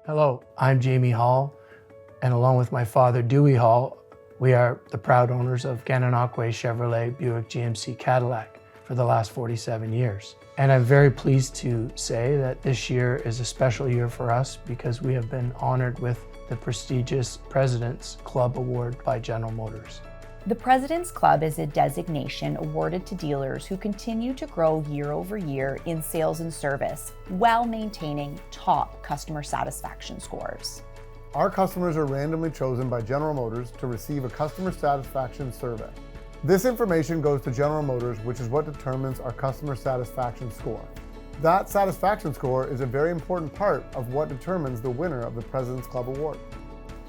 Hello, I'm Jamie Hall, and along with my father, Dewey Hall, we are the proud owners of Gananoque Chevrolet Buick GMC Cadillac for the last 47 years. And I'm very pleased to say that this year is a special year for us because we have been honored with the prestigious President's Club Award by General Motors. The President's Club is a designation awarded to dealers who continue to grow year over year in sales and service while maintaining top customer satisfaction scores. Our customers are randomly chosen by General Motors to receive a customer satisfaction survey. This information goes to General Motors, which is what determines our customer satisfaction score. That satisfaction score is a very important part of what determines the winner of the President's Club Award.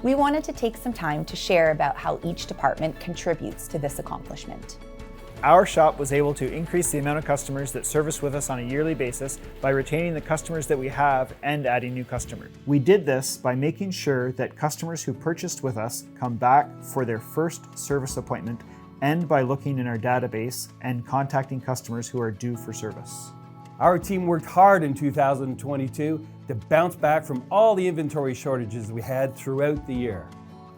We wanted to take some time to share about how each department contributes to this accomplishment. Our shop was able to increase the amount of customers that service with us on a yearly basis by retaining the customers that we have and adding new customers. We did this by making sure that customers who purchased with us come back for their first service appointment and by looking in our database and contacting customers who are due for service. Our team worked hard in 2022 to bounce back from all the inventory shortages we had throughout the year.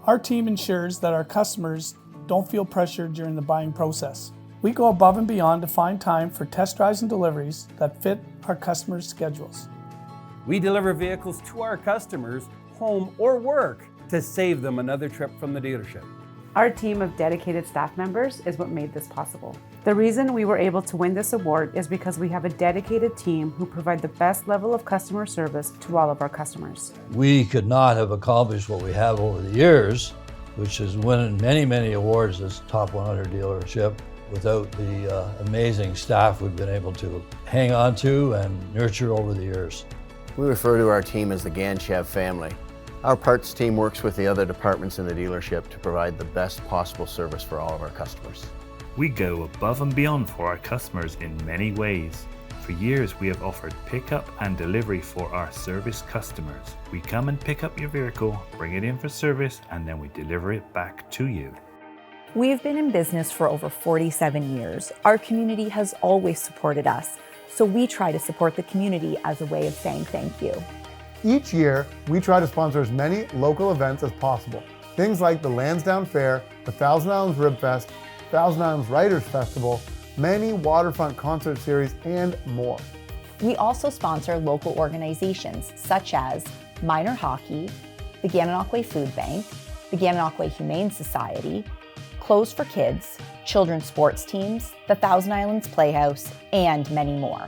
Our team ensures that our customers don't feel pressured during the buying process. We go above and beyond to find time for test drives and deliveries that fit our customers' schedules. We deliver vehicles to our customers, home or work, to save them another trip from the dealership. Our team of dedicated staff members is what made this possible. The reason we were able to win this award is because we have a dedicated team who provide the best level of customer service to all of our customers. We could not have accomplished what we have over the years, which is winning many awards as top 100 dealership, without the amazing staff we've been able to hang on to and nurture over the years. We refer to our team as the Gan Chev family. Our parts team works with the other departments in the dealership to provide the best possible service for all of our customers. We go above and beyond for our customers in many ways. For years, we have offered pickup and delivery for our service customers. We come and pick up your vehicle, bring it in for service, and then we deliver it back to you. We've been in business for over 47 years. Our community has always supported us, so we try to support the community as a way of saying thank you. Each year, we try to sponsor as many local events as possible. Things like the Lansdowne Fair, the Thousand Islands Rib Fest, Thousand Islands Writers Festival, many waterfront concert series, and more. We also sponsor local organizations such as Minor Hockey, the Gananoque Food Bank, the Gananoque Humane Society, Clothes for Kids, children's sports teams, the Thousand Islands Playhouse, and many more.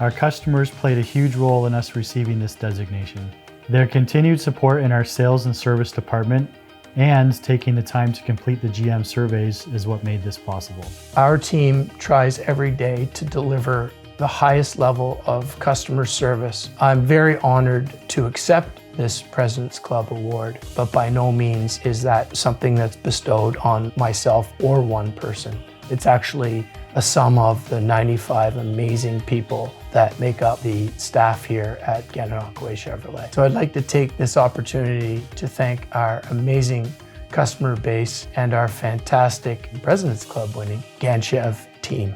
Our customers played a huge role in us receiving this designation. Their continued support in our sales and service department and taking the time to complete the GM surveys is what made this possible. Our team tries every day to deliver the highest level of customer service. I'm very honored to accept this President's Club Award, but by no means is that something that's bestowed on myself or one person. It's actually a sum of the 95 amazing people that make up the staff here at Gananoque Chevrolet. So I'd like to take this opportunity to thank our amazing customer base and our fantastic President's Club winning Gan Chev team.